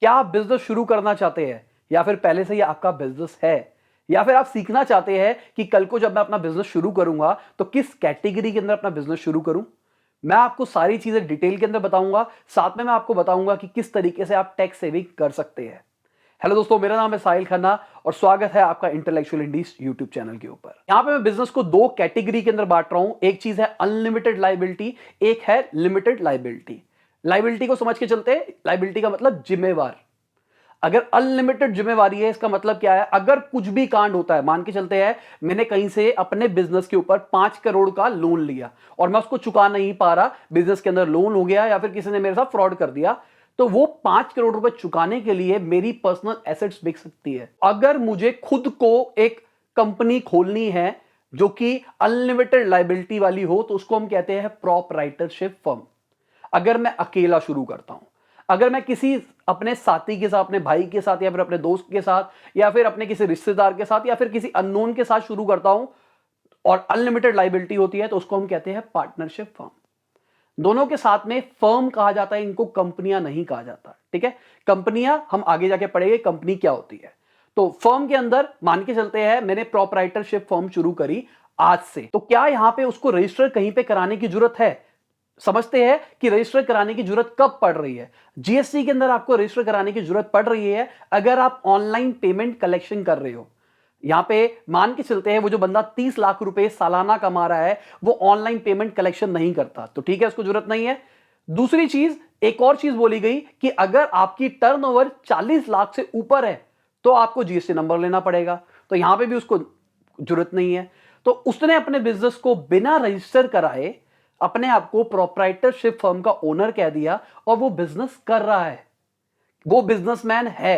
क्या आप बिजनेस शुरू करना चाहते हैं, या फिर पहले से ही आपका बिजनेस है, या फिर आप सीखना चाहते हैं कि कल को जब मैं अपना बिजनेस शुरू करूंगा तो किस कैटेगरी के अंदर अपना बिजनेस शुरू करूं? मैं आपको सारी चीजें डिटेल के अंदर बताऊंगा। साथ में मैं आपको बताऊंगा कि किस तरीके से आप टैक्स सेविंग कर सकते हैं। हेलो दोस्तों, मेरा नाम है साहिल खन्ना और स्वागत है आपका इंटेलेक्चुअल इंडीज यूट्यूब चैनल के ऊपर। यहां पे मैं बिजनेस को दो कैटेगरी के अंदर बांट रहा हूं। एक चीज है अनलिमिटेड लायबिलिटी, एक है लिमिटेड लायबिलिटी। लायबिलिटी को समझ के चलते हैं। लायबिलिटी का मतलब जिम्मेवार। अगर अनलिमिटेड जिम्मेवारी है, इसका मतलब क्या है? अगर कुछ भी कांड होता है, मान के चलते हैं मैंने कहीं से अपने बिजनेस के ऊपर 5 करोड़ का लोन लिया और मैं उसको चुका नहीं पा रहा, बिजनेस के अंदर लोन हो गया या फिर किसी ने मेरे साथ फ्रॉड कर दिया, तो वो 5 करोड़ रुपए चुकाने के लिए मेरी पर्सनल एसेट्स बिक सकती है। अगर मुझे खुद को एक कंपनी खोलनी है जो कि अनलिमिटेड लायबिलिटी वाली हो, तो उसको हम कहते हैं प्रोप्राइटरशिप फर्म। अगर मैं अकेला शुरू करता हूं, अगर मैं किसी अपने साथी के साथ, अपने भाई के साथ, या फिर अपने दोस्त के साथ, या फिर अपने किसी रिश्तेदार के साथ, या फिर किसी अननोन के साथ शुरू करता हूं और अनलिमिटेड लायबिलिटी होती है, तो उसको हम कहते हैं पार्टनरशिप फर्म। दोनों के साथ में फर्म कहा जाता है, इनको कंपनियां नहीं कहा जाता। ठीक है, कंपनियां हम आगे जाके पढ़ेंगे कंपनी क्या होती है। तो फर्म के अंदर मान के चलते हैं मैंने प्रोप्राइटरशिप फर्म शुरू करी आज से, तो क्या यहां पे उसको रजिस्टर कहीं पे कराने की जरूरत है? समझते हैं कि रजिस्टर कराने की जरूरत कब पड़ रही है। जीएसटी के अंदर आपको रजिस्टर कराने की जरूरत पड़ रही है अगर आप ऑनलाइन पेमेंट कलेक्शन कर रहे हो। यहां पे मान के चलते हैं वो जो बंदा 30 लाख रुपए सालाना कमा रहा है, वो ऑनलाइन पेमेंट कलेक्शन नहीं करता, तो ठीक है, उसको जरूरत नहीं है। दूसरी चीज, एक और चीज बोली गई कि अगर आपकी टर्नओवर 40 लाख से ऊपर है तो आपको जीएसटी नंबर लेना पड़ेगा, तो यहां पे भी उसको जरूरत नहीं है। तो उसने अपने बिजनेस को बिना रजिस्टर कराए अपने आप को प्रोप्राइटरशिप फर्म का ओनर कह दिया और वो बिजनेस कर रहा है, वो बिजनेसमैन है।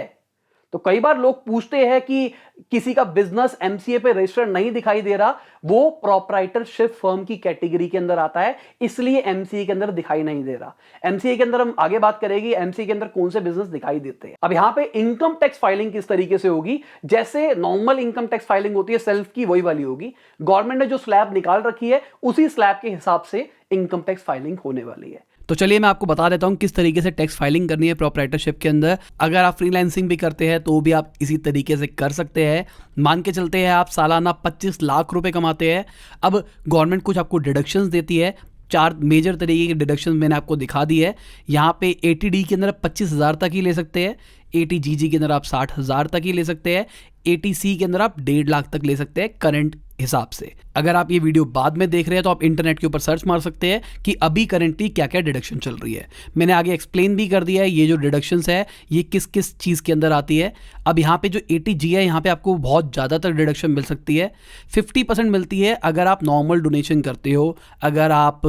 तो कई बार लोग पूछते हैं कि किसी का बिजनेस एमसीए पे रजिस्टर नहीं दिखाई दे रहा, वो प्रोप्राइटरशिप फर्म की कैटेगरी के अंदर आता है, इसलिए एमसीए के अंदर दिखाई नहीं दे रहा। एमसीए के अंदर हम आगे बात करेंगे एमसीए के अंदर कौन से बिजनेस दिखाई देते हैं। अब यहां पे इनकम टैक्स फाइलिंग किस तरीके से होगी? जैसे नॉर्मल इनकम टैक्स फाइलिंग होती है सेल्फ की, वही वाली होगी। गवर्नमेंट ने जो स्लैब निकाल रखी है उसी स्लैब के हिसाब से इनकम टैक्स फाइलिंग होने वाली है। तो चलिए मैं आपको बता देता हूँ किस तरीके से टैक्स फाइलिंग करनी है प्रोप्राइटरशिप के अंदर। अगर आप फ्रीलांसिंग भी करते हैं तो भी आप इसी तरीके से कर सकते हैं। मान के चलते हैं आप सालाना 25 लाख रुपए कमाते हैं। अब गवर्नमेंट कुछ आपको डिडक्शंस देती है, 4 मेजर तरीके की डिडक्शन मैंने आपको दिखा दी है। यहाँ पे एटीडी के अंदर 25,000 तक ही ले सकते हैं, एटीजीजी के अंदर आप 60,000 तक ही ले सकते हैं, एटीसी के अंदर आप 1.5 लाख तक ले सकते हैं करंट हिसाब से। अगर आप ये वीडियो बाद में देख रहे हैं तो आप इंटरनेट के ऊपर सर्च मार सकते हैं कि अभी करंटली क्या क्या डिडक्शन चल रही है। मैंने आगे एक्सप्लेन भी कर दिया है ये जो डिडक्शंस है ये किस किस चीज़ के अंदर आती है। अब यहाँ पे जो एटीजी है यहाँ पे आपको बहुत ज़्यादातर डिडक्शन मिल सकती है। 50% मिलती है अगर आप नॉर्मल डोनेशन करते हो, अगर आप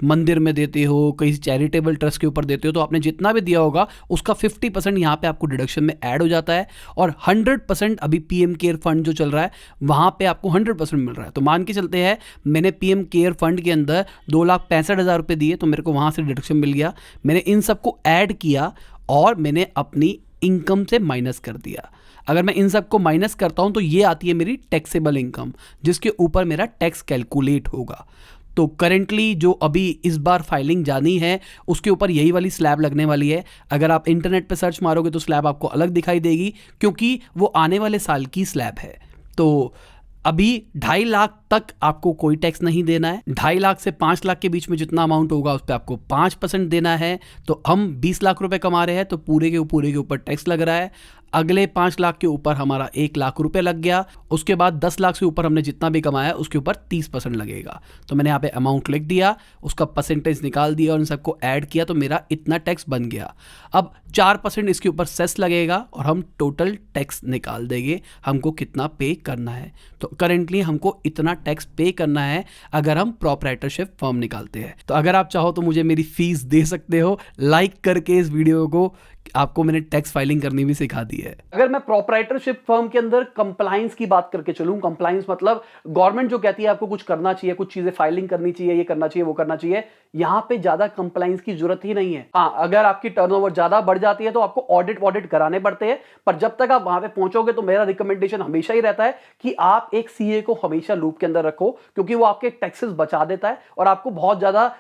मंदिर में देते हो, कहीं चैरिटेबल ट्रस्ट के ऊपर देते हो, तो आपने जितना भी दिया होगा उसका 50% यहाँ पे आपको डिडक्शन में ऐड हो जाता है। और 100% अभी पीएम केयर फंड जो चल रहा है वहाँ पे आपको 100% मिल रहा है। तो मान के चलते हैं मैंने पीएम केयर फंड के अंदर 2,65,000 रुपए दिए तो मेरे को वहां से डिडक्शन मिल गया। मैंने इन सबको ऐड किया और मैंने अपनी इनकम से माइनस कर दिया। अगर मैं इन सबको माइनस करता हूं तो ये आती है मेरी टैक्सेबल इनकम, जिसके ऊपर मेरा टैक्स कैलकुलेट होगा। तो करेंटली जो अभी इस बार फाइलिंग जानी है उसके ऊपर यही वाली स्लैब लगने वाली है। अगर आप इंटरनेट पे सर्च मारोगे तो स्लैब आपको अलग दिखाई देगी, क्योंकि वो आने वाले साल की स्लैब है। तो अभी 2.5 लाख तक आपको कोई टैक्स नहीं देना है। 2.5 लाख से 5 लाख के बीच में जितना अमाउंट होगा उस पर आपको 5% देना है। तो हम 20 लाख रुपए कमा रहे हैं तो पूरे के ऊपर टैक्स लग रहा है। अगले 5 लाख के ऊपर हमारा 1 लाख रुपए लग गया। उसके बाद 10 लाख से ऊपर हमने जितना भी कमाया उसके ऊपर 30% लगेगा। तो मैंने यहाँ पे अमाउंट लिख दिया, उसका परसेंटेज निकाल दिया और इन सबको ऐड किया तो मेरा इतना टैक्स बन गया। अब 4% इसके ऊपर सेस लगेगा और हम टोटल टैक्स निकाल देंगे हमको कितना पे करना है। तो करेंटली हमको इतना टैक्स पे करना है अगर हम प्रोप्राइटरशिप फर्म निकालते हैं। तो अगर आप चाहो तो मुझे मेरी फीस दे सकते हो लाइक करके इस वीडियो को। आपको मैंने टैक्स फाइलिंग करनी भी सिखा दी है। अगर मैं प्रोप्राइटरशिप फर्म के अंदर कंप्लायंस की बात करके चलूं, कंप्लायंस मतलब गवर्नमेंट जो कहती है आपको कुछ करना चाहिए, कुछ चीजें फाइलिंग करनी चाहिए, ये करना चाहिए, वो करना चाहिए, यहां पे ज्यादा कंप्लायंस की जरूरत ही नहीं है। हाँ, अगर आपकी टर्नओवर ज्यादा बढ़ जाती है तो आपको ऑडिट कराने पड़ते हैं, पर जब तक आप वहां पे पहुंचोगे तो मेरा रिकमेंडेशन हमेशा ही रहता है कि आप एक सीए को हमेशा लूप के अंदर रखो, क्योंकि वो आपके टैक्सेस बचा देता है और आपको बहुत ज्यादा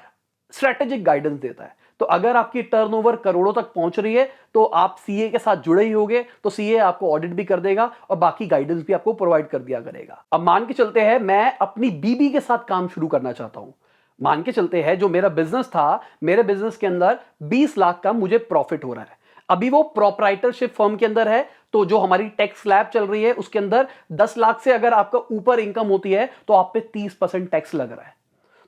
स्ट्रेटेजिक गाइडेंस देता है। तो अगर आपकी टर्नओवर करोड़ों तक पहुंच रही है तो आप सीए के साथ जुड़े ही होंगे, तो सीए आपको ऑडिट भी कर देगा और बाकी गाइडेंस भी आपको प्रोवाइड कर दिया करेगा। अब मान के चलते हैं मैं अपनी बीबी के साथ काम शुरू करना चाहता हूं। मान के चलते हैं जो मेरा बिजनेस था, मेरे बिजनेस के अंदर 20 लाख का मुझे प्रॉफिट हो रहा है। अभी वो प्रोप्राइटरशिप फर्म के अंदर है, तो जो हमारी टैक्स स्लैब चल रही है उसके अंदर 10 लाख से अगर आपका ऊपर इनकम होती है तो आप पे 30% टैक्स लग रहा है।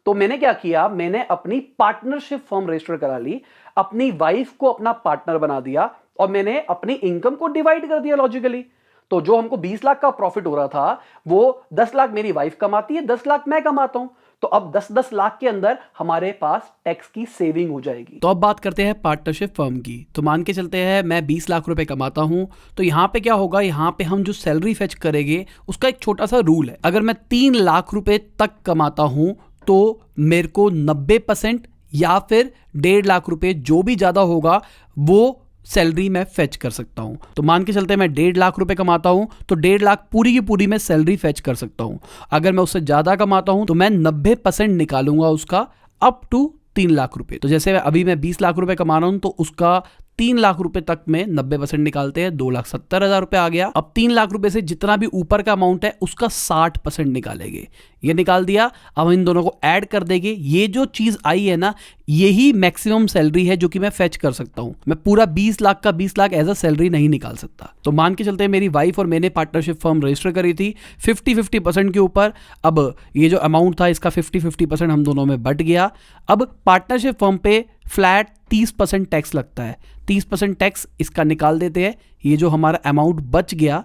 तो मैंने क्या किया, मैंने अपनी पार्टनरशिप फर्म रजिस्टर करा ली, अपनी वाइफ को अपना पार्टनर बना दिया और मैंने अपनी इनकम को डिवाइड कर दिया लॉजिकली। तो जो हमको 20 लाख का प्रॉफिट हो रहा था वो 10 लाख मेरी वाइफ कमाती है, 10 लाख मैं कमाता हूं। तो अब 10-10 लाख के अंदर हमारे पास टैक्स की सेविंग हो जाएगी। तो अब बात करते हैं पार्टनरशिप फर्म की। तो मान के चलते हैं मैं 20 लाख रुपए कमाता हूं, तो यहाँ पे क्या होगा, यहाँ पे हम जो सैलरी फेच करेंगे उसका एक छोटा सा रूल है। अगर मैं 3 लाख रुपए तक कमाता हूं तो मेरे को 90% या फिर 1.5 लाख रुपए जो भी ज्यादा होगा वो सैलरी मैं फेच कर सकता हूं। तो मान के चलते हैं मैं 1.5 लाख रुपए कमाता हूं तो 1.5 लाख पूरी की पूरी मैं सैलरी फेच कर सकता हूं। अगर मैं उससे ज्यादा कमाता हूं तो मैं 90% निकालूंगा उसका अप टू 3 लाख रुपए। तो जैसे अभी मैं 20 लाख रुपए कमा रहा हूं तो उसका 3 लाख रुपए तक में 90% निकालते हैं, 2,70,000 रुपए आ गया। अब 3 लाख रुपए से जितना भी ऊपर का अमाउंट है उसका 60% निकालेंगे। ये निकाल दिया, अब इन दोनों को ऐड कर देंगे। ये जो चीज आई है ना, यही मैक्सिमम सैलरी है जो कि मैं फेच कर सकता हूं। मैं पूरा 20 लाख का 20 लाख एज अ सैलरी नहीं निकाल सकता। तो मान के चलते हैं मेरी वाइफ और मैंने पार्टनरशिप फर्म रजिस्टर करी थी 50-50% के ऊपर। अब ये जो अमाउंट था इसका 50-50% हम दोनों में बट गया। अब पार्टनरशिप फर्म पे फ्लैट 30% टैक्स लगता है। 30% टैक्स इसका निकाल देते हैं। ये जो हमारा अमाउंट बच गया,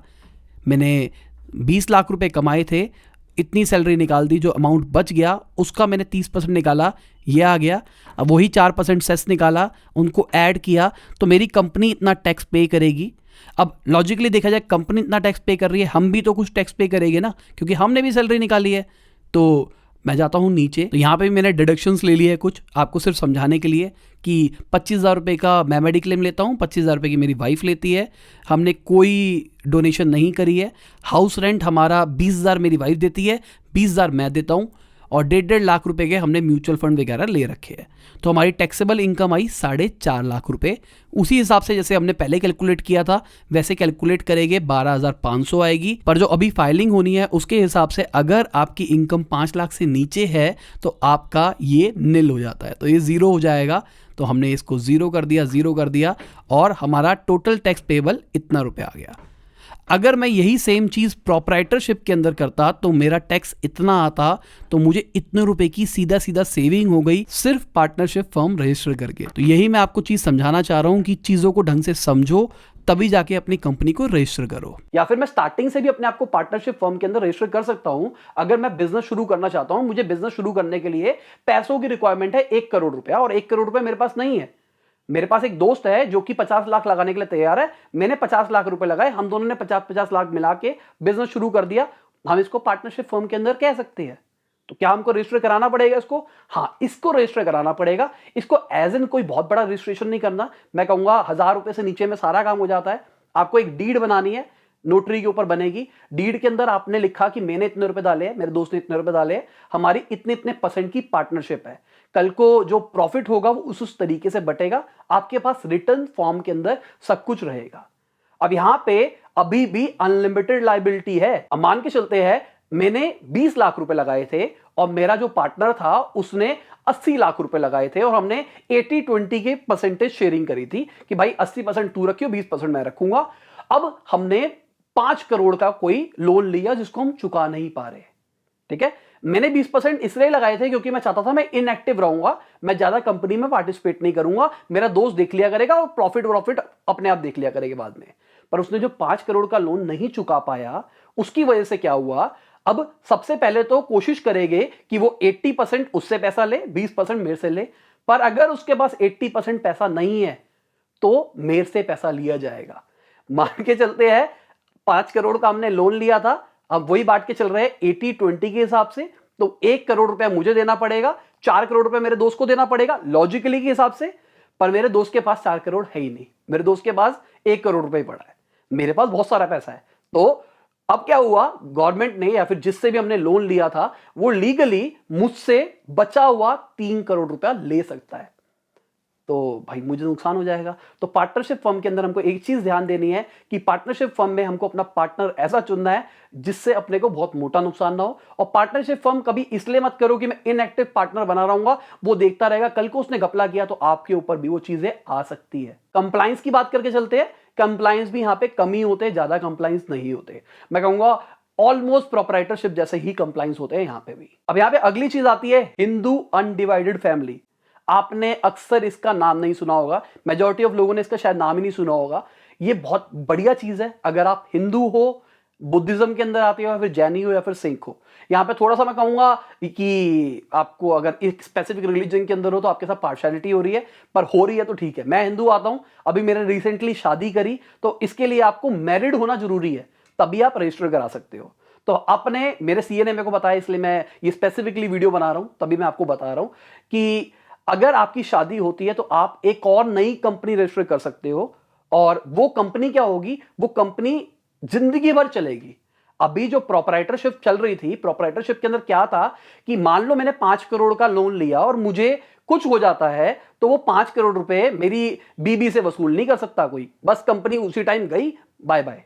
मैंने 20 लाख रुपए कमाए थे, इतनी सैलरी निकाल दी, जो अमाउंट बच गया उसका मैंने 30% निकाला, ये आ गया। अब वही 4% सेस निकाला, उनको ऐड किया, तो मेरी कंपनी इतना टैक्स पे करेगी। अब लॉजिकली देखा जाए, कंपनी इतना टैक्स पे कर रही है, हम भी तो कुछ टैक्स पे करेंगे ना, क्योंकि हमने भी सैलरी निकाली है। तो मैं जाता हूँ नीचे, तो यहाँ पे भी मैंने डिडक्शंस ले लिए है कुछ, आपको सिर्फ समझाने के लिए कि 25,000 रुपये का मैं मेडिक्लेम लेता हूँ, 25,000 रुपये की मेरी वाइफ लेती है, हमने कोई डोनेशन नहीं करी है। हाउस रेंट हमारा 20,000 मेरी वाइफ देती है, 20,000 मैं देता हूँ, और 1.5 लाख रुपए के हमने म्यूचुअल फंड वगैरह ले रखे हैं। तो हमारी टैक्सेबल इनकम आई 4.5 लाख रुपए। उसी हिसाब से जैसे हमने पहले कैलकुलेट किया था वैसे कैलकुलेट करेंगे, 12,500 आएगी। पर जो अभी फाइलिंग होनी है उसके हिसाब से अगर आपकी इनकम 5 लाख से नीचे है तो आपका ये निल हो जाता है, तो ये जीरो हो जाएगा। तो हमने इसको जीरो कर दिया और हमारा टोटल टैक्स पेबल इतना रुपये आ गया। अगर मैं यही सेम चीज़ प्रोप्राइटरशिप के अंदर करता तो मेरा टैक्स इतना आता, तो मुझे इतने रुपए की सीधा सीधा सेविंग हो गई सिर्फ पार्टनरशिप फर्म रजिस्टर करके। तो यही मैं आपको चीज़ समझाना चाह रहा हूँ कि चीज़ों को ढंग से समझो, तभी जाके अपनी कंपनी को रजिस्टर करो। या फिर मैं स्टार्टिंग से भी अपने आप को पार्टनरशिप फर्म के अंदर रजिस्टर कर सकता हूं। अगर मैं बिजनेस शुरू करना चाहता हूं, मुझे बिजनेस शुरू करने के लिए पैसों की रिक्वायरमेंट है 1 करोड़ रुपया, और 1 करोड़ रुपया मेरे पास नहीं है। मेरे पास एक दोस्त है जो कि 50 लाख लगाने के लिए तैयार है, मैंने 50 लाख रुपए लगाए, हम दोनों ने 50-50 लाख मिला के बिजनेस शुरू कर दिया। हम इसको पार्टनरशिप फर्म के अंदर कह सकते हैं। तो क्या हमको रजिस्टर कराना पड़ेगा इसको? हाँ, इसको रजिस्टर कराना पड़ेगा। इसको एज इन कोई बहुत बड़ा रजिस्ट्रेशन नहीं करना, मैं कहूंगा 1000 रुपए से नीचे में सारा काम हो जाता है। आपको एक डीड बनानी है, नोटरी के ऊपर बनेगी। डीड के अंदर आपने लिखा कि मैंने इतने रुपए डाले हैं, मेरे दोस्त ने इतने रुपए डाले हैं, हमारी इतने इतने % की पार्टनरशिप है। कल को जो प्रॉफिट होगा वो उस तरीके से बटेगा, आपके पास रिटर्न फॉर्म के अंदर सब कुछ रहेगा। अब यहां पे अभी भी अनलिमिटेड लायबिलिटी है। अब मान के चलते हैं मैंने 20 लाख रुपए लगाए थे और मेरा जो पार्टनर था उसने 80 लाख रुपए लगाए थे, और हमने 80-20 के परसेंटेज शेयरिंग करी थी कि भाई 80% तू रखियो, 20% मैं रखूंगा। अब हमने 5 करोड़ का कोई लोन लिया जिसको हम चुका नहीं पा रहे, ठीक है। मैंने 20% इसलिए लगाए थे क्योंकि मैं चाहता था मैं इनएक्टिव रहूंगा, मैं ज्यादा कंपनी में पार्टिसिपेट नहीं करूंगा, मेरा दोस्त देख लिया करेगा और प्रॉफिट अपने आप देख लिया करेगा बाद में। पर उसने जो 5 करोड़ का लोन नहीं चुका पाया, उसकी वजह से क्या हुआ, अब सबसे पहले तो कोशिश करेंगे कि वो 80% उससे पैसा ले, 20% मेरे से ले। पर अगर उसके पास 80% पैसा नहीं है तो मेरे से पैसा लिया जाएगा। मान के चलते हैं 5 करोड़ का हमने लोन लिया था, अब वही बांट के चल रहे हैं 80-20 के हिसाब से। तो 1 करोड़ रुपया मुझे देना पड़ेगा, 4 करोड़ रुपया मेरे दोस्त को देना पड़ेगा लॉजिकली के हिसाब से। पर मेरे दोस्त के पास 4 करोड़ है ही नहीं, मेरे दोस्त के पास 1 करोड़ रुपए ही पड़ा है, मेरे पास बहुत सारा पैसा है। तो अब क्या हुआ, गवर्नमेंट ने या फिर जिससे भी हमने लोन लिया था वो लीगली मुझसे बचा हुआ 3 करोड़ रुपया ले सकता है। तो भाई मुझे नुकसान हो जाएगा। तो पार्टनरशिप फर्म के अंदर हमको एक चीज ध्यान देनी है कि पार्टनरशिप फर्म में हमको अपना पार्टनर ऐसा चुनना है जिससे अपने को बहुत मोटा नुकसान ना हो। और पार्टनरशिप फर्म कभी इसलिए मत करो कि मैं इनएक्टिव पार्टनर बना रहूंगा, वो देखता रहेगा, कल को उसने घपला किया तो आपके ऊपर भी वो चीजें आ सकती है। कंप्लायंस की बात करके चलते हैं। कंप्लायंस भी यहां पे कम ही होते हैं, ज्यादा कंप्लायंस नहीं होते। मैं कहूंगा ऑलमोस्ट प्रोपराइटरशिप जैसे ही कंप्लायंस होते हैं यहां पे भी। अब यहां पे अगली चीज आती है हिंदू अनडिवाइडेड फैमिली। आपने अक्सर इसका नाम नहीं सुना होगा, मेजॉरिटी ऑफ लोगों ने इसका शायद नाम ही नहीं सुना होगा। ये बहुत बढ़िया चीज है अगर आप हिंदू हो, बुद्धिज्म के अंदर आते हो, या फिर जैनी हो, या फिर सिख हो। यहां पे थोड़ा सा मैं कहूंगा कि आपको अगर एक स्पेसिफिक रिलीजन के अंदर हो तो आपके साथ पार्शियलिटी हो रही है, पर हो रही है तो ठीक है। मैं हिंदू आता हूं, अभी मैंने रिसेंटली शादी करी, तो इसके लिए आपको मैरिड होना जरूरी है, तभी आप रजिस्टर करा सकते हो। तो अपने मेरे सीए ने मेरे को बताया, इसलिए मैं ये स्पेसिफिकली वीडियो बना रहा हूं, तभी मैं आपको बता रहा हूं कि अगर आपकी शादी होती है तो आप एक और नई कंपनी रजिस्टर कर सकते हो। और वो कंपनी क्या होगी, वो कंपनी जिंदगी भर चलेगी। अभी जो प्रोपराइटरशिप चल रही थी, प्रोपराइटरशिप के अंदर क्या था कि मान लो मैंने 5 करोड़ का लोन लिया और मुझे कुछ हो जाता है, तो वो 5 करोड़ रुपए मेरी बीबी से वसूल नहीं कर सकता कोई, बस कंपनी उसी टाइम गई, बाय बाय।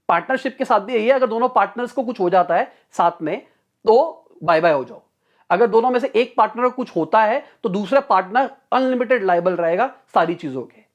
पार्टनरशिप के साथ भी यही है, अगर दोनों पार्टनर्स को कुछ हो जाता है साथ में तो बाय बाय हो जाओ। अगर दोनों में से एक पार्टनर को कुछ होता है तो दूसरा पार्टनर अनलिमिटेड लायबल रहेगा सारी चीजों के।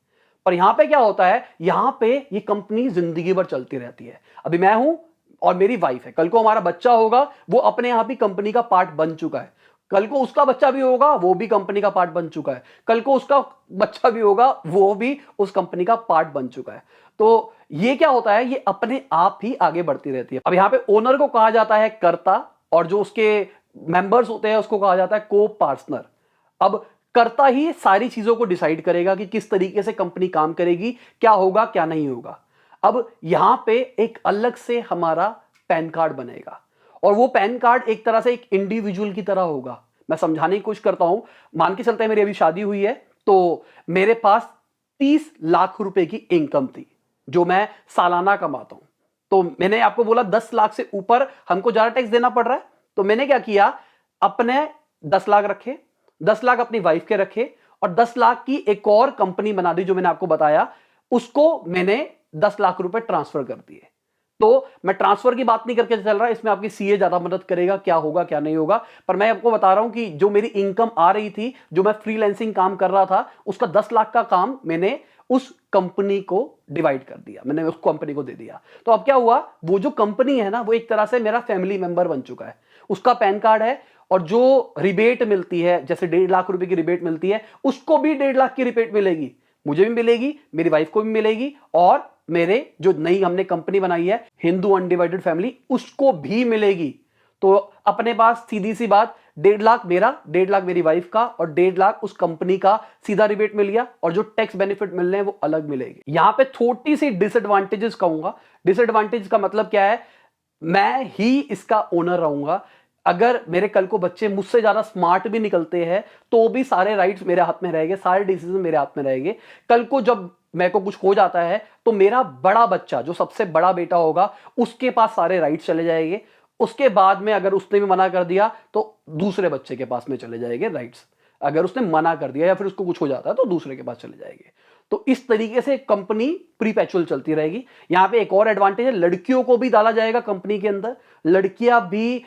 पर यहां पे क्या होता है, यहां पे ये कंपनी जिंदगी भर चलती रहती है। अभी मैं हूं और मेरी वाइफ है, कल को हमारा बच्चा होगा, वो अपने यहां भी कंपनी का पार्ट बन चुका है। कल को उसका बच्चा भी होगा, वो भी कंपनी का पार्ट बन चुका है। कल को उसका बच्चा भी होगा, वो भी उस कंपनी का पार्ट बन चुका है। तो ये क्या होता है, ये अपने आप ही आगे बढ़ती रहती है। अब यहां पे ओनर को कहा जाता है कर्ता, और जो उसके मेंबर्स होते हैं उसको कहा जाता है को पार्टनर। अब कर्ता ही सारी चीजों को डिसाइड करेगा कि किस तरीके से कंपनी काम करेगी, क्या होगा क्या नहीं होगा। अब यहां पे एक अलग से हमारा पैन कार्ड बनेगा, और वो पैन कार्ड एक तरह से एक इंडिविजुअल की तरह होगा। मैं समझाने की कोशिश करता हूं। मान के चलते हैं मेरी अभी शादी हुई है, तो मेरे पास 30 लाख रुपए की इनकम थी जो मैं सालाना कमाता हूं। तो मैंने आपको बोला 10 लाख से ऊपर हमको ज्यादा टैक्स देना पड़ रहा है, तो मैंने क्या किया, अपने 10 लाख रखे, 10 लाख अपनी वाइफ के रखे, और 10 लाख की एक और कंपनी बना दी जो मैंने आपको बताया, उसको मैंने 10 लाख रुपए ट्रांसफर कर दिए। तो मैं ट्रांसफर की बात नहीं करके चल रहा, इसमें आपकी सीए ज्यादा मदद करेगा, क्या होगा क्या नहीं होगा। पर मैं आपको बता रहा हूं कि जो मेरी इनकम आ रही थी, जो मैं फ्रीलांसिंग काम कर रहा था, उसका 10 लाख का काम मैंने उस कंपनी को डिवाइड कर दिया, मैंने उस कंपनी को दे दिया। तो अब क्या हुआ, वो जो कंपनी है ना, वो एक तरह से मेरा फैमिली मेंबर बन चुका है। उसका पैन कार्ड है, और जो रिबेट मिलती है, जैसे 1.5 लाख रुपए की रिबेट मिलती है, उसको भी 1.5 लाख की रिबेट मिलेगी, मुझे भी मिलेगी, मेरी वाइफ को भी मिलेगी, और मेरे जो नई हमने कंपनी बनाई है हिंदू अनडिवाइडेड फैमिली, उसको भी मिलेगी। तो अपने पास सीधी सी बात, 1.5 लाख मेरा, 1.5 लाख मेरी वाइफ का, और 1.5 लाख उस कंपनी का सीधा रिबेट मिल गया, और जो टैक्स बेनिफिट मिल रहे हैं वो अलग मिलेंगे। यहां पे थोड़ी सी डिसएडवांटेजेस कहूंगा। डिसएडवांटेज का मतलब क्या है, मैं ही इसका ओनर रहूंगा। अगर मेरे कल को बच्चे मुझसे ज्यादा स्मार्ट भी निकलते हैं तो भी सारे राइट्स मेरे हाथ में रहेंगे, सारे डिसीजन मेरे हाथ में रहेंगे। कल को जब मेरे को कुछ हो जाता है तो मेरा बड़ा बच्चा, जो सबसे बड़ा बेटा होगा, उसके पास सारे राइट्स चले जाएंगे। उसके बाद में अगर उसने भी मना कर दिया तो दूसरे बच्चे के पास में चले जाएंगे राइट्स। अगर उसने मना कर दिया या फिर उसको कुछ हो जाता है तो दूसरे के पास चले जाएंगे। तो इस तरीके से कंपनी प्रीपैचुअल चलती रहेगी। यहां पे एक और एडवांटेज है, लड़कियों को भी डाला जाएगा कंपनी के अंदर, लड़कियां भी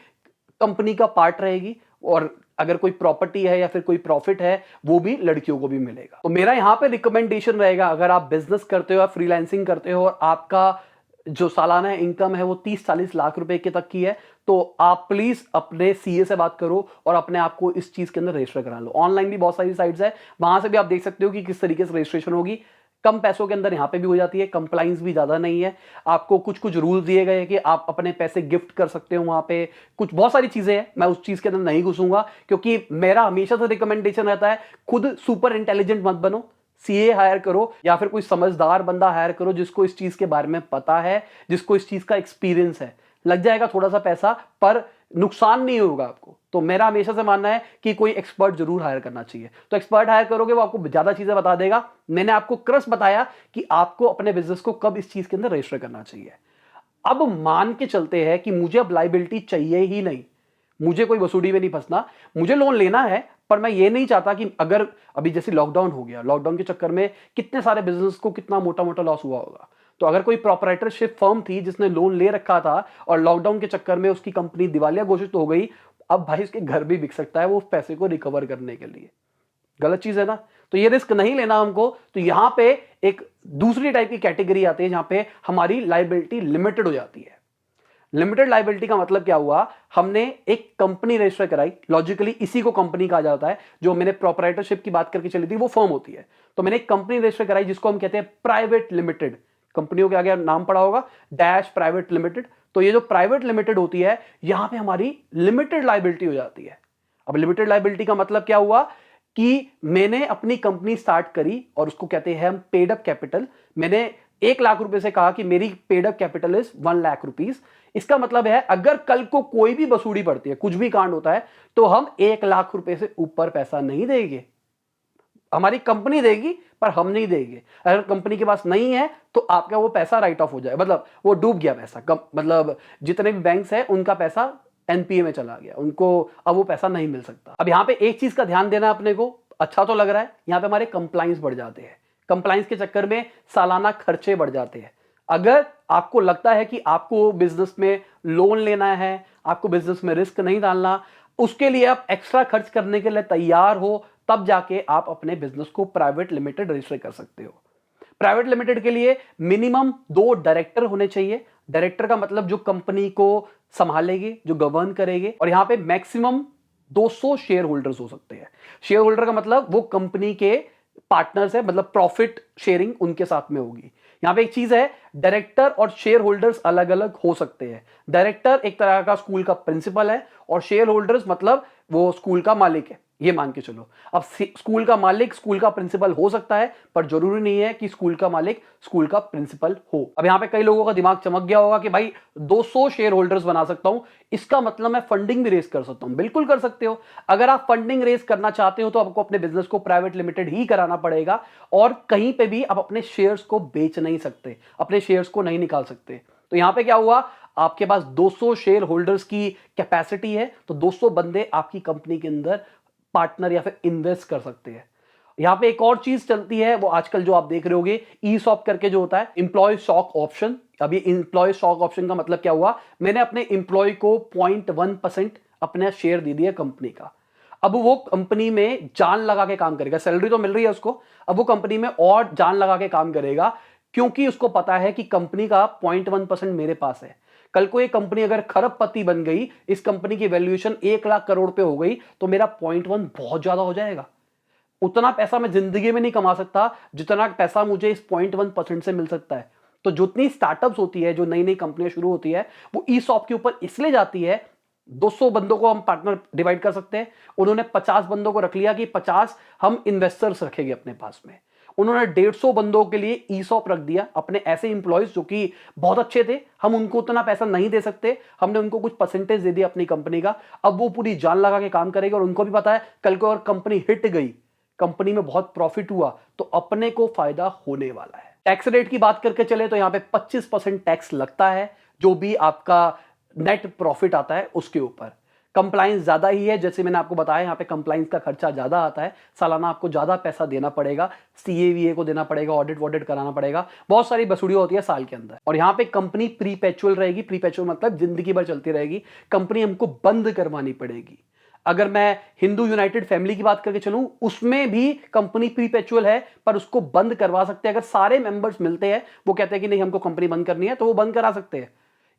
कंपनी का पार्ट रहेगी, और अगर कोई प्रॉपर्टी है या फिर कोई प्रॉफिट है वो भी लड़कियों को भी मिलेगा। तो मेरा यहां पे रिकमेंडेशन रहेगा, अगर आप बिजनेस करते हो या फ्रीलांसिंग करते हो और आपका जो सालाना इनकम है वो 30-40 लाख रुपए के तक की है, तो आप प्लीज अपने सीए से बात करो और अपने आप को इस चीज के अंदर रजिस्टर करा लो। ऑनलाइन भी बहुत सारी साइट्स है, वहां से भी आप देख सकते हो कि किस तरीके से रजिस्ट्रेशन होगी। कम पैसों के अंदर यहां पे भी हो जाती है, कंप्लाइंस भी ज्यादा नहीं है। आपको कुछ कुछ रूल्स दिए गए हैं कि आप अपने पैसे गिफ्ट कर सकते हो, वहां पे कुछ बहुत सारी चीजें हैं, मैं उस चीज के अंदर नहीं घुसूंगा, क्योंकि मेरा हमेशा से रिकमेंडेशन रहता है खुद सुपर इंटेलिजेंट मत बनो, सीए हायर करो या फिर कोई समझदार बंदा हायर करो जिसको इस चीज के बारे में पता है, जिसको इस चीज का एक्सपीरियंस है। लग जाएगा थोड़ा सा पैसा, पर नुकसान नहीं होगा आपको। तो मेरा हमेशा से मानना है कि कोई एक्सपर्ट जरूर हायर करना चाहिए। तो एक्सपर्ट हायर करोगे वो आपको ज्यादा चीजें बता देगा। मैंने आपको क्रस बताया कि आपको अपने बिजनेस को कब इस चीज के अंदर रजिस्टर करना चाहिए। अब मान के चलते हैं कि मुझे अब लायबिलिटी चाहिए ही नहीं, मुझे कोई वसूली में नहीं फंसना, मुझे लोन लेना है पर मैं ये नहीं चाहता कि अगर अभी जैसे लॉकडाउन हो गया, लॉकडाउन के चक्कर में कितने सारे बिजनेस को कितना मोटा मोटा लॉस हुआ होगा। तो अगर कोई प्रोपराइटरशिप फर्म थी जिसने लोन ले रखा था और लॉकडाउन के चक्कर में उसकी कंपनी दिवालिया घोषित हो गई, अब भाई उसके घर भी बिक सकता है वो उस पैसे को रिकवर करने के लिए। गलत चीज है ना। तो ये रिस्क नहीं लेना हमको। तो यहां पे एक दूसरी टाइप की कैटेगरी आती है जहां पे हमारी लायबिलिटी लिमिटेड हो जाती है। लिमिटेड लायबिलिटी का मतलब क्या हुआ, हमने एक कंपनी रजिस्टर कराई, लॉजिकली इसी को कंपनी कहा जाता है। जो मैंने प्रोपराइटरशिप की बात करके चली थी वो फर्म होती है। तो मैंने एक कंपनी रजिस्टर कराई जिसको हम कहते हैं प्राइवेट लिमिटेड। कंपनियों के आगे नाम पड़ा होगा डैश प्राइवेट लिमिटेड। तो ये जो प्राइवेट लिमिटेड होती है यहां पे हमारी लिमिटेड लायबिलिटी हो जाती है। अब लिमिटेड लायबिलिटी का मतलब क्या हुआ कि मैंने अपनी कंपनी स्टार्ट करी और उसको कहते हैं हम पेड अप कैपिटल। मैंने 1 लाख रुपए से कहा कि मेरी paid up capital is 1 lakh rupees. इसका मतलब है अगर कल को कोई भी बसूड़ी पड़ती है, कुछ भी कांड होता है, तो हम 1 लाख रुपए से ऊपर पैसा नहीं देंगे। हमारी कंपनी देगी पर हम नहीं देंगे। अगर कंपनी के पास नहीं है तो आपका वो पैसा राइट ऑफ हो जाए, मतलब वो डूब गया पैसा। मतलब जितने भी बैंक्स हैं उनका पैसा एनपीए में चला गया, उनको अब वो पैसा नहीं मिल सकता। अब यहां पे एक चीज का ध्यान देना अपने को, अच्छा तो लग रहा है, यहां पे हमारे कंप्लाइंस बढ़ जाते हैं। कंप्लाइंस के चक्कर में सालाना खर्चे बढ़ जाते हैं। अगर आपको लगता है कि आपको बिजनेस में लोन लेना है, आपको बिजनेस में रिस्क नहीं डालना, उसके लिए आप एक्स्ट्रा खर्च करने के लिए तैयार हो, तब जाके आप अपने बिजनेस को प्राइवेट लिमिटेड रजिस्टर कर सकते हो। प्राइवेट लिमिटेड के लिए मिनिमम 2 डायरेक्टर होने चाहिए। डायरेक्टर का मतलब जो कंपनी को संभालेंगे, जो गवर्न करेंगे। और यहां पे मैक्सिमम 200 शेयर होल्डर्स हो सकते हैं। शेयर होल्डर का मतलब वो कंपनी के पार्टनर्स है, मतलब प्रॉफिट शेयरिंग उनके साथ में होगी। यहां पे एक चीज है, डायरेक्टर और शेयर होल्डर्स अलग अलग हो सकते हैं। डायरेक्टर एक तरह का स्कूल का प्रिंसिपल है और शेयर होल्डर्स मतलब वो स्कूल का मालिक है, ये मान के चलो। अब स्कूल का मालिक स्कूल का प्रिंसिपल हो सकता है, पर जरूरी नहीं है कि स्कूल का मालिक स्कूल का प्रिंसिपल हो। अब यहां पे कई लोगों का दिमाग चमक गया होगा कि भाई 200 शेयर होल्डर्स बना सकता हूं, इसका मतलब मैं फंडिंग भी रेज कर सकता हूं। बिल्कुल कर सकते हो। अगर आप फंडिंग रेज करना चाहते हो तो आपको अपने बिजनेस को प्राइवेट लिमिटेड ही कराना पड़ेगा और कहीं पे भी आप अपने शेयर्स को बेच नहीं सकते, अपने शेयर्स को नहीं निकाल सकते। तो यहां पे क्या हुआ, आपके पास 200 शेयर होल्डर्स की कैपेसिटी है, तो 200 बंदे आपकी कंपनी के अंदर पार्टनर या फिर इन्वेस्ट कर सकते हैं। यहां पे एक और चीज चलती है, वो आजकल जो आप देख रहे होगे ईसॉप करके जो होता है, इंप्लॉय स्टॉक ऑप्शन। अभी इंप्लॉय स्टॉक ऑप्शन का मतलब क्या हुआ, मैंने अपने इंप्लॉय को 0.1% अपना शेयर दे दिया कंपनी का। अब वो कंपनी में जान लगा के काम करेगा, सैलरी तो मिल रही है उसको, अब वो कंपनी में और जान लगा के काम करेगा, क्योंकि उसको पता है कि कंपनी का 0.1% मेरे पास है। कल को ये कंपनी अगर खरबपति बन गई, इस कंपनी की वैल्यूएशन 1 लाख करोड़ पे हो गई, तो मेरा 0.1 बहुत ज्यादा हो जाएगा। उतना पैसा मैं जिंदगी में नहीं कमा सकता जितना पैसा मुझे इस 0.1% से मिल सकता है। तो जितनी स्टार्टअप्स होती है, जो नई नई कंपनियां शुरू होती है, वो ईसॉप के ऊपर इसलिए जाती है। 200 बंदों को हम पार्टनर डिवाइड कर सकते हैं। उन्होंने 50 बंदों को रख लिया कि 50 हम इन्वेस्टर्स रखेंगे अपने पास में। उन्होंने 150 बंदों के लिए ईसॉप रख दिया, अपने ऐसे इंप्लॉयज जो कि बहुत अच्छे थे, हम उनको उतना पैसा नहीं दे सकते, हमने उनको कुछ परसेंटेज दे दिया अपनी कंपनी का। अब वो पूरी जान लगा के काम करेगा और उनको भी पता है कल को अगर कंपनी हिट गई, कंपनी में बहुत प्रॉफिट हुआ, तो अपने को फायदा होने वाला है। टैक्स रेट की बात करके चले तो यहां पे 25% टैक्स लगता है, जो भी आपका नेट प्रॉफिट आता है उसके ऊपर। कंप्लाइंस ज्यादा ही है, जैसे मैंने आपको बताया, यहाँ पे कंप्लाइंस का खर्चा ज्यादा आता है। सालाना आपको ज्यादा पैसा देना पड़ेगा, सीएवीए को देना पड़ेगा, ऑडिट वॉडिट कराना पड़ेगा, बहुत सारी बसूड़ियां होती है साल के अंदर। और यहाँ पे कंपनी प्रीपेचुअल रहेगी। प्रीपेचुअल मतलब जिंदगी भर चलती रहेगी। कंपनी हमको बंद करवानी पड़ेगी। अगर मैं हिंदू यूनाइटेड फैमिली की बात करके चलूं, उसमें भी कंपनी प्रीपेचुअल है, पर उसको बंद करवा सकते हैं। अगर सारे मेंबर्स मिलते हैं, वो कहते हैं कि नहीं हमको कंपनी बंद करनी है, तो वो बंद करा सकते हैं।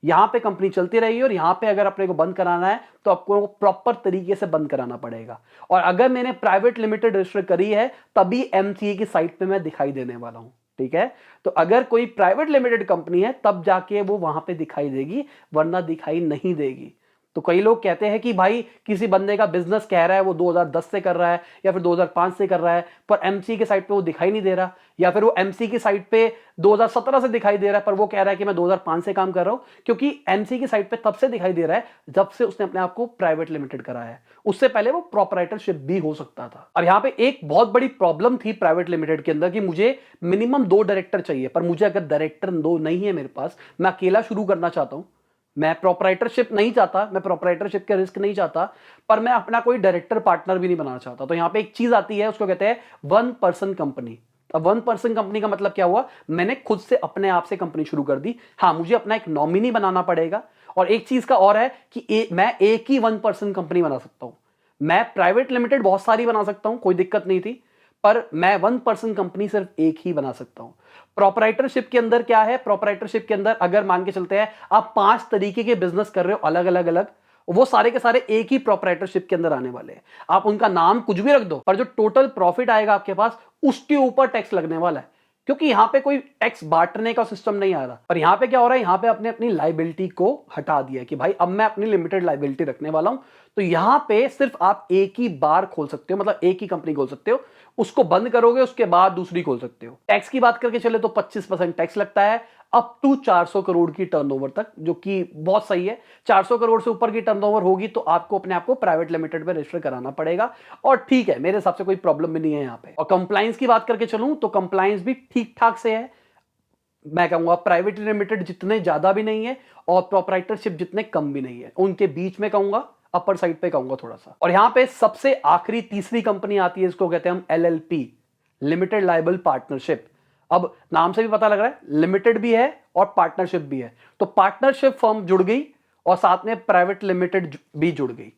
यहां पे कंपनी चलती रहेगी और यहां पे अगर अपने को बंद कराना है तो आपको प्रॉपर तरीके से बंद कराना पड़ेगा। और अगर मैंने प्राइवेट लिमिटेड रजिस्टर करी है, तभी एमसीए की साइट पे मैं दिखाई देने वाला हूं। ठीक है, तो अगर कोई प्राइवेट लिमिटेड कंपनी है तब जाके वो वहां पे दिखाई देगी, वरना दिखाई नहीं देगी। तो कई लोग कहते हैं कि भाई किसी बंदे का बिजनेस कह रहा है वो 2010 से कर रहा है या फिर 2005 से कर रहा है, पर एमसी की साइट पे वो दिखाई नहीं दे रहा, या फिर वो एमसी की साइट पे 2017 से दिखाई दे रहा है पर वो कह रहा है कि मैं 2005 से काम कर रहा हूं। क्योंकि एमसी की साइट पे तब से दिखाई दे रहा है जब से उसने अपने आप को प्राइवेट लिमिटेड कराया है, उससे पहले वो प्रोपराइटरशिप भी हो सकता था। अब यहां पे एक बहुत बड़ी प्रॉब्लम थी प्राइवेट लिमिटेड के अंदर कि मुझे मिनिमम 2 डायरेक्टर चाहिए, पर मुझे अगर डायरेक्टर 2 नहीं है मेरे पास, मैं अकेला शुरू करना चाहता हूं, मैं प्रोपराइटरशिप नहीं चाहता, मैं प्रोपराइटरशिप के रिस्क नहीं चाहता, पर मैं अपना कोई डायरेक्टर पार्टनर भी नहीं बनाना चाहता। तो यहां पे एक चीज आती है, उसको कहते हैं वन पर्सन कंपनी। अब वन पर्सन कंपनी का मतलब क्या हुआ, मैंने खुद से अपने आप से कंपनी शुरू कर दी। हाँ, मुझे अपना एक नॉमिनी बनाना पड़ेगा, और एक चीज का और है कि मैं एक ही वन पर्सन कंपनी बना सकता हूं। मैं प्राइवेट लिमिटेड बहुत सारी बना सकता हूं, कोई दिक्कत नहीं थी, पर मैं वन पर्सन कंपनी सिर्फ एक ही बना सकता हूं। प्रोपराइटरशिप के अंदर क्या है, प्रोपराइटरशिप के अंदर अगर मान के चलते हैं आप 5 तरीके के बिजनेस कर रहे हो अलग अलग अलग, वो सारे के सारे एक ही प्रोपराइटरशिप के अंदर आने वाले हैं। आप उनका नाम कुछ भी रख दो, पर जो टोटल प्रॉफिट आएगा आपके पास, उसके ऊपर टैक्स लगने वाला है, क्योंकि यहां पे कोई टैक्स बांटने का सिस्टम नहीं आ रहा। पर यहां पे क्या हो रहा है, यहां पे अपने अपनी लायबिलिटी को हटा दिया कि भाई अब मैं अपनी लिमिटेड लायबिलिटी रखने वाला हूं। तो यहां पे सिर्फ आप एक ही बार खोल सकते हो, मतलब एक ही कंपनी खोल सकते हो, उसको बंद करोगे उसके बाद दूसरी खोल सकते हो। टैक्स की बात करके चले तो 25% टैक्स लगता है अप टू 400 करोड़ की टर्नओवर तक, जो कि बहुत सही है। 400 करोड़ से ऊपर की टर्नओवर होगी तो आपको अपने आप को प्राइवेट लिमिटेड में रजिस्टर कराना पड़ेगा, और ठीक है, मेरे हिसाब से कोई प्रॉब्लम भी नहीं है यहाँ पे। और कंप्लायंस की बात करके चलूं तो कंप्लायंस भी ठीक ठाक से है। मैं कहूंगा प्राइवेट लिमिटेड जितने ज्यादा भी नहीं है और प्रोपराइटरशिप जितने कम भी नहीं है, उनके बीच में कहूंगा, अपर साइड पे कहूंगा थोड़ा सा। और यहां पे सबसे आखिरी तीसरी कंपनी आती है, इसको कहते हैं हम LLP, लिमिटेड लायबल पार्टनरशिप। अब नाम से भी पता लग रहा है लिमिटेड भी है और पार्टनरशिप भी है, तो पार्टनरशिप फर्म जुड़ गई और साथ में प्राइवेट लिमिटेड भी जुड़ गई।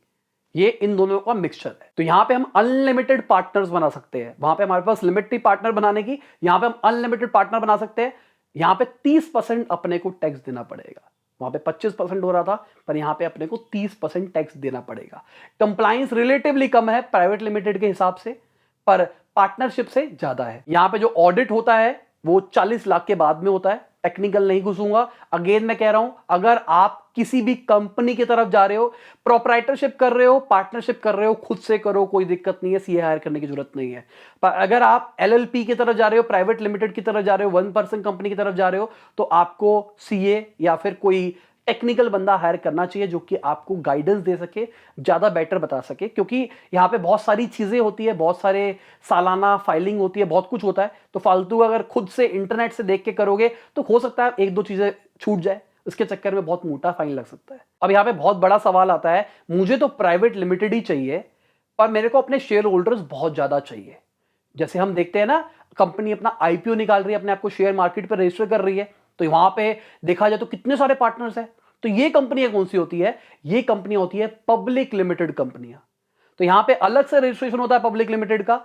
ये इन दोनों का मिक्सचर है। तो यहां पे हम अनलिमिटेड पार्टनर्स बना सकते हैं। वहां पे हमारे पास लिमिट थी पार्टनर बनाने की, यहां पे हम अनलिमिटेड पार्टनर बना सकते हैं। यहां पे 30% अपने को टैक्स देना पड़ेगा, वहां पे 25% हो रहा था, पर यहां पे अपने को 30% टैक्स देना पड़ेगा। कंप्लायंस रिलेटिवली कम है प्राइवेट लिमिटेड के हिसाब से, पर पार्टनरशिप से ज्यादा है। यहां पे जो ऑडिट होता है वो 40 लाख के बाद में होता है। टेक्निकल नहीं घुसूंगा, अगेन मैं कह रहा हूं, अगर आप किसी भी कंपनी की तरफ जा रहे हो, प्रोपराइटरशिप कर रहे हो, पार्टनरशिप कर रहे हो, खुद से करो, कोई दिक्कत नहीं है, सीए हायर करने की जरूरत नहीं है। पर अगर आप LLP की तरफ जा रहे हो, प्राइवेट लिमिटेड की तरफ जा रहे हो, वन पर्सन कंपनी की तरफ जा रहे हो, तो आपको सीए या फिर कोई टेक्निकल बंदा हायर करना चाहिए जो कि आपको गाइडेंस दे सके, ज्यादा बेटर बता सके, क्योंकि यहां पे बहुत सारी चीजें होती है, बहुत सारे सालाना फाइलिंग होती है, बहुत कुछ होता है। तो फालतू अगर खुद से इंटरनेट से देख के करोगे तो हो सकता है एक दो चीजें छूट जाए, उसके चक्कर में बहुत मोटा फाइन लग सकता है। अब यहां पे बहुत बड़ा सवाल आता है, मुझे तो प्राइवेट लिमिटेड ही चाहिए, पर मेरे को अपने शेयर होल्डर्स बहुत ज्यादा चाहिए। जैसे हम देखते हैं ना, कंपनी अपना IPO निकाल रही है, अपने आप को शेयर मार्केट पर रजिस्टर कर रही है, तो वहां पे देखा जाए तो कितने सारे पार्टनर्स हैं। तो ये कंपनियां कौन सी होती है, ये कंपनियां होती है पब्लिक लिमिटेड कंपनियां। तो यहां पे अलग से रजिस्ट्रेशन होता है पब्लिक लिमिटेड का,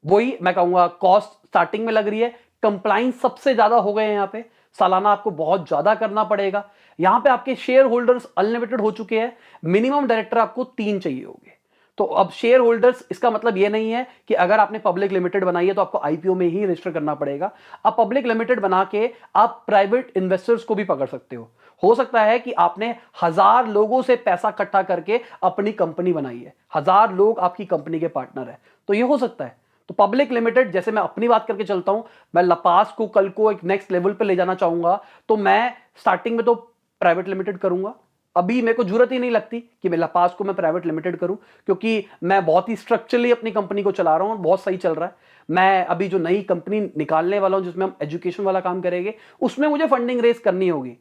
वही मैं कहूंगा कॉस्ट स्टार्टिंग में लग रही है, कंप्लायंस सबसे ज्यादा हो गए हैं यहां पे, सालाना आपको बहुत ज्यादा करना पड़ेगा। यहां पे आपके शेयर होल्डर्स अनलिमिटेड हो चुके हैं, मिनिमम डायरेक्टर आपको 3 चाहिए होंगे। तो अब शेयर होल्डर्स, इसका मतलब यह नहीं है कि अगर आपने पब्लिक लिमिटेड बनाई है तो आपको IPO में ही रजिस्टर करना पड़ेगा। अब पब्लिक लिमिटेड बना के आप प्राइवेट इन्वेस्टर्स को भी पकड़ सकते हो सकता है कि आपने 1000 लोगों से पैसा इकट्ठा करके अपनी कंपनी बनाई है, 1000 लोग आपकी कंपनी के पार्टनर है, तो यह हो सकता है। तो पब्लिक लिमिटेड, जैसे मैं अपनी बात करके चलता हूं, मैं लपास को कल को एक नेक्स्ट लेवल पे ले जाना चाहूंगा, तो मैं स्टार्टिंग में तो प्राइवेट लिमिटेड करूंगा। अभी मेरे को जरूरत ही नहीं लगती कि मैं लपास को मैं प्राइवेट लिमिटेड करूं, क्योंकि मैं बहुत ही स्ट्रक्चरली अपनी कंपनी को चला रहा हूं और बहुत सही चल रहा है। मैं अभी जो नई कंपनी निकालने वाला हूं जिसमें हम एजुकेशन वाला काम करेंगे, उसमें मुझे फंडिंग रेस करनी होगी।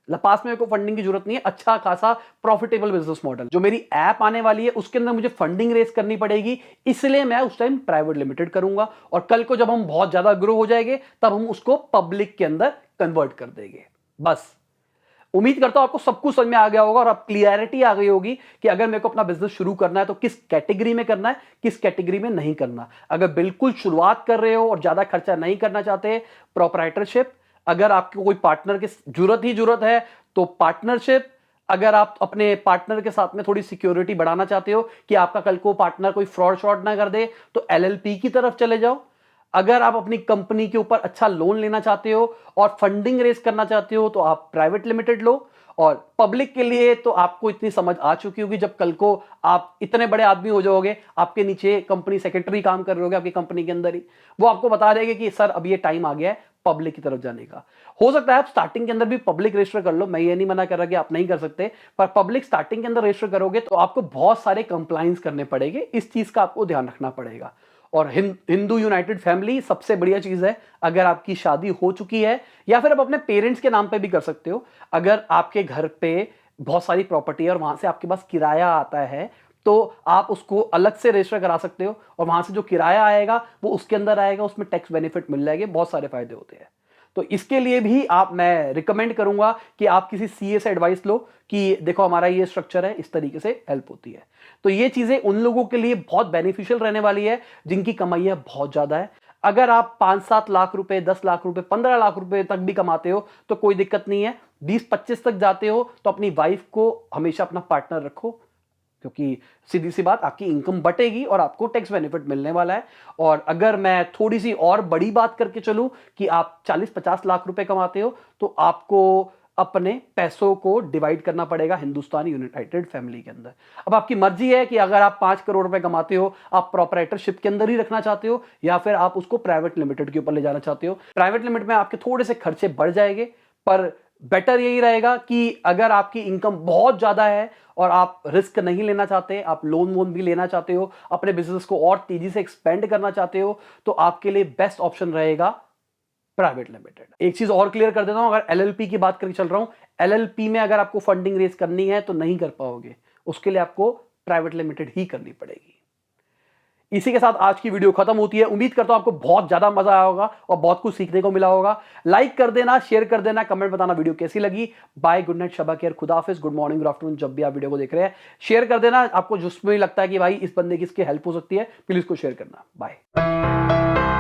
लपास में को फंडिंग की जरूरत नहीं है, अच्छा खासा प्रॉफिटेबल बिजनेस मॉडल। जो मेरी ऐप आने वाली है उसके अंदर मुझे फंडिंग रेस करनी पड़ेगी, इसलिए मैं उस टाइम प्राइवेट लिमिटेड करूंगा, और कल को जब हम बहुत ज्यादा ग्रो हो जाएंगे तब हम उसको पब्लिक के अंदर कन्वर्ट कर देंगे। बस उम्मीद करता हूं आपको सब कुछ समझ में आ गया होगा और अब क्लियरिटी आ गई होगी कि अगर मेरे को अपना बिजनेस शुरू करना है तो किस कैटेगरी में करना है, किस कैटेगरी में नहीं करना। अगर बिल्कुल शुरुआत कर रहे हो और ज्यादा खर्चा नहीं करना चाहते, प्रोपराइटरशिप। अगर आपको कोई पार्टनर की जरूरत है तो पार्टनरशिप। अगर आप अपने पार्टनर के साथ में थोड़ी सिक्योरिटी बढ़ाना चाहते हो कि आपका कल को पार्टनर कोई फ्रॉड ना कर दे, तो LLP की तरफ चले जाओ। अगर आप अपनी कंपनी के ऊपर अच्छा लोन लेना चाहते हो और फंडिंग रेस करना चाहते हो तो आप प्राइवेट लिमिटेड लो। और पब्लिक के लिए तो आपको इतनी समझ आ चुकी होगी, जब कल को आप इतने बड़े आदमी हो जाओगे, आपके नीचे कंपनी सेक्रेटरी काम कर रहे होगे आपकी कंपनी के अंदर ही, वो आपको बता देंगे कि सर अब ये टाइम आ गया है पब्लिक की तरफ जाने का। हो सकता है आप स्टार्टिंग के अंदर भी पब्लिक रजिस्टर कर लो, मैं ये नहीं मना कर रहा कि आप नहीं कर सकते, पर पब्लिक स्टार्टिंग के अंदर रजिस्टर करोगे तो आपको बहुत सारे कंप्लायंस करने पड़ेंगे, इस चीज का आपको ध्यान रखना पड़ेगा। और हिंदू यूनाइटेड फैमिली सबसे बढ़िया चीज है। अगर आपकी शादी हो चुकी है या फिर आप अपने पेरेंट्स के नाम पे भी कर सकते हो। अगर आपके घर पे बहुत सारी प्रॉपर्टी है और वहां से आपके पास किराया आता है, तो आप उसको अलग से रजिस्टर करा सकते हो और वहां से जो किराया आएगा वो उसके अंदर आएगा, उसमें टैक्स बेनिफिट मिल जाएंगे, बहुत सारे फायदे होते हैं। तो इसके लिए भी मैं रिकमेंड करूंगा कि आप किसी सीए से एडवाइस लो कि देखो हमारा ये स्ट्रक्चर है, इस तरीके से हेल्प होती है। तो ये चीजें उन लोगों के लिए बहुत बेनिफिशियल रहने वाली है जिनकी कमाइयां बहुत ज्यादा है। अगर आप 5-7 लाख रुपए, 10 लाख रुपए, 15 लाख रुपए तक भी कमाते हो तो कोई दिक्कत नहीं है। 20-25 तक जाते हो तो अपनी वाइफ को हमेशा अपना पार्टनर रखो, क्योंकि सीधी सी बात, आपकी इनकम बटेगी और आपको टैक्स बेनिफिट मिलने वाला है। और अगर मैं थोड़ी सी और बड़ी बात करके चलूं कि आप 40-50 लाख रुपए कमाते हो तो आपको अपने पैसों को डिवाइड करना पड़ेगा हिंदुस्तानी यूनाइटेड फैमिली के अंदर। अब आपकी मर्जी है कि अगर आप 5 करोड़ रुपए कमाते हो, आप प्रोपराइटरशिप के अंदर ही रखना चाहते हो या फिर आप उसको प्राइवेट लिमिटेड के ऊपर ले जाना चाहते हो। प्राइवेट लिमिट में आपके थोड़े से खर्चे बढ़ जाएंगे, पर बेटर यही रहेगा कि अगर आपकी इनकम बहुत ज्यादा है और आप रिस्क नहीं लेना चाहते, आप लोन वोन भी लेना चाहते हो, अपने बिजनेस को और तेजी से एक्सपेंड करना चाहते हो, तो आपके लिए बेस्ट ऑप्शन रहेगा प्राइवेट लिमिटेड। एक चीज और क्लियर कर देता हूं, अगर एलएलपी की बात करके चल रहा हूं, एलएलपी में अगर आपको फंडिंग रेज करनी है तो नहीं कर पाओगे, उसके लिए आपको प्राइवेट लिमिटेड ही करनी पड़ेगी। इसी के साथ आज की वीडियो खत्म होती है। उम्मीद करता हूं आपको बहुत ज्यादा मजा आया होगा और बहुत कुछ सीखने को मिला होगा। लाइक कर देना, शेयर कर देना, कमेंट बताना वीडियो कैसी लगी। Bye, good night, Shaba care, खुदा हाफिज, गुड मॉर्निंग, गुड आफ्टरनून, जब भी आप वीडियो को देख रहे हैं। शेयर कर देना, आपको जिसमें भी लगता है कि भाई इस बंदे की इसकी हेल्प हो सकती है, प्लीज इसको शेयर करना। बाय।